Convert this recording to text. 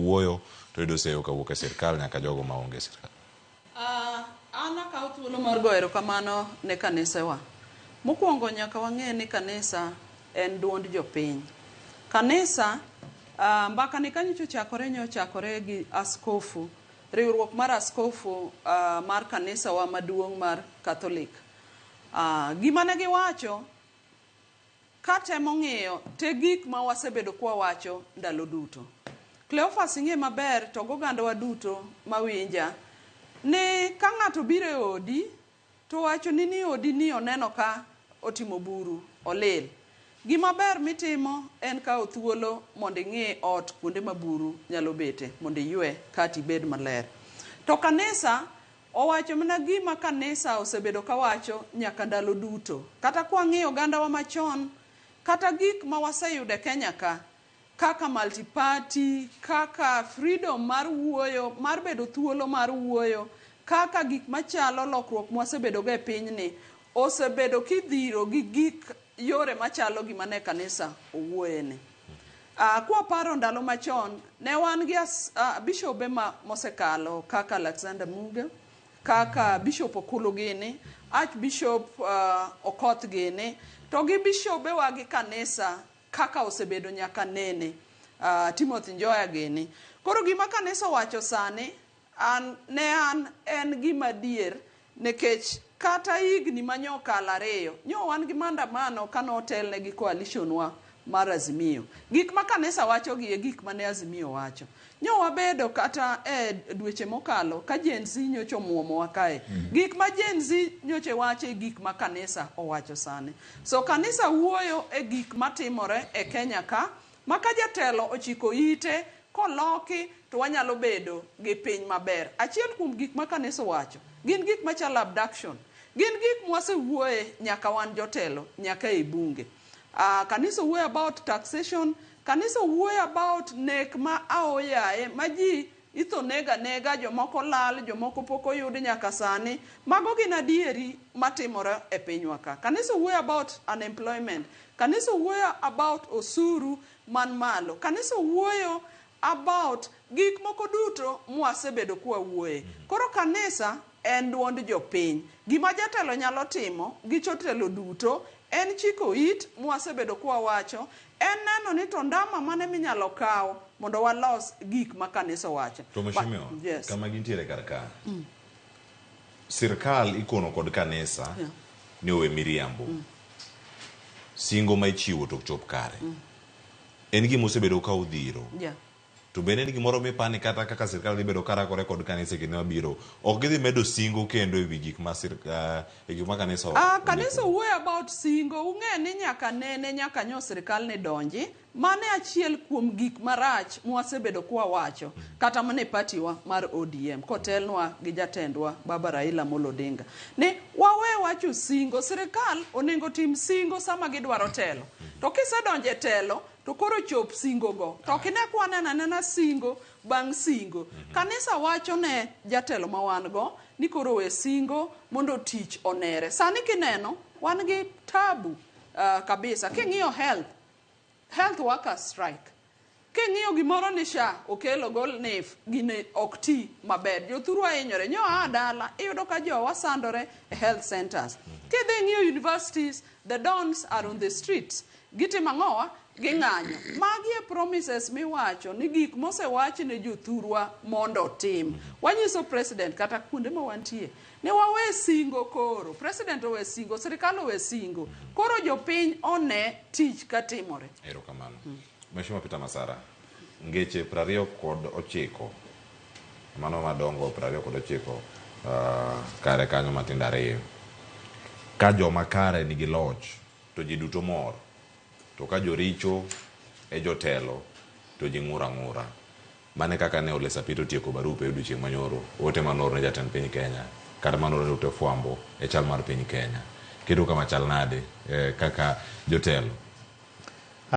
wuoyo to yudo seyo kawuok e sirkal nyaka jogo maonge sirkal. An akawo thuolo mar goyo erokamano ne kanisewa. Mokwongo nyaka wang'e ni kanisa en duond jopiny. Kanisa mbaka ni kanyo ochakore gi askofu, riwruok mar askofu mar kanisa wa maduong' mar Catholic. Gima ne giwacho katemo ng'iyo te gik ma wasebedo kwa wacho ndalo duto. Cleophas ing'e maber to gogandawa duto mawinja ni ka ng'ato biro e odi to wacho ni odi ni oneno ka otimo buru olil. Gima ber mitimo en kawo thuolo mondo ing'e ot kuonde ma buru nyalo bete mondo iywe kati bed maler. To kanisa owacho mana gima kanisa osebedo kawacho nyaka ndalo duto. Kata kwa ng'iyo ogandawa machon kata gik ma waseyudo e Kenya ka kaka multiparty, kaka freedom mar wuoyo, mar bedo thuolo mar wuoyo, kaka gik machalo lokruok mwasebedo go e pinyni osebedo kidhiro gi gik yore machalo gima ne kanisa owuoyene. Kwa paro ndalo machon ne wan gi bishobe mosekalo kaka Alexander Muga, kaka Bishop Okulu Gini, Archbishop Okoth Gini, to gi bishobe wa gi kanisa kaka osebedo nyaka nene Timothy Njoya Gini. Koro gima kanisa wacho sani en gima dier nekech kata higni manyokalo ariyo nyo wan gi maandamano kano otelne gi coalition wa mar Azimio. Gik ma kanisa wacho gi e gik mane Azimio wacho. Nyo wabedo kata dweche mokalo ka Gen Z nyocho muomo kae. Gik ma Gen Z nyoche wacho e gik ma kanisa owacho sani. So kanisa wuoyo e gik matimore e Kenya ka maka jatelo ochiko ite koloki to wanyalo bedo gi piny maber. Achiel kuom gik ma kanisa wacho gin gik machalo abduction. Gin gik mwasewuoye nyaka wan jotelo nyaka e bunge. Kanisa wuoyo about taxation, kanisa wuoyo about nek ma aoyaye ma ji itho nega jomoko lal, jomoko poko yudi nyaka sani. Mago gin adieri matimore e pinywa ka. Kanisa wuoyo about unemployment. Kanisa wuoyo about osuru man malo. Kanisa wuoyo about gik moko duto mwasebedo kwa wuoye. Koro kanisa en duond jopiny. Gima jatelo nyalo timo gi jotelo duto en chiko it mwasebedo kwa wacho, en neno ni to ndama mane minyalo kawo mondo walos gik ma kanisa wacho. To mheshimiwa, kama gintiere karka. Sirkal ikono kod kanisa ni owe miriambo. Singo ma ichiwo tok chop kare. En gima osebedo ka udhiro. To bende ni gimoro mipani kata kaka sirkal dhi bedo karakore kod kanisa kinde mabiro ok gidhi medo singo kendo ewi gik ma kanisa kanisa wuoyo about singo. Ung'e ni nyaka nene nyaka nyo sirkal ne donji mane achiel kuom gik marach mwasebedo kwa wacho kata mane partiwa mar ODM kotelnwa gi jatendwa Baba Raila Amolo Odinga ni wawe wacho singo. Sirkal onego tim singo sama gidwaro telo, to kisedonje telo to koro chop singo go to kine kwanena nena singo bang' singo. Kanisa wacho ne jatelo ma wan go ni koro we singo mondo tich onere. Sani kineno wan gi tabu kabisa. King'iyo health workers strike, king'iyo gimoro ni SHA okelo gol nif gine ok ti maber, jothuru ahinyore. Nyo dala iyudo ka jowa sandore e health centers. Kidhi ng'iyo universities, the dons are on the streets. Gitimo ang'owa ging'anyo. Magi e promises miwacho ni gik mosewachi ne jothurwa mondo tim. Wanyiso president kata kuonde ma wantie ni wawe singo koro. President owe singo, sirkal owe singo. Koro jopiny one tich katimore. Erokamano. Mheshimiwa Peter Masara, ngeche 29 mano madongo 29 kare kanyo matindo ariyo. Ka joma kare nigi loch to ji duto mor. To ka joricho e jotelo to ji ng'ura. Mane kaka ne Ole Sapito tieko barupe e odiochieng' manyoro, ote manoro ne jatend piny Kenya, kata manoro ne ote fwambo e chal mar piny Kenya. Kedo kama chal nade kaka jotelo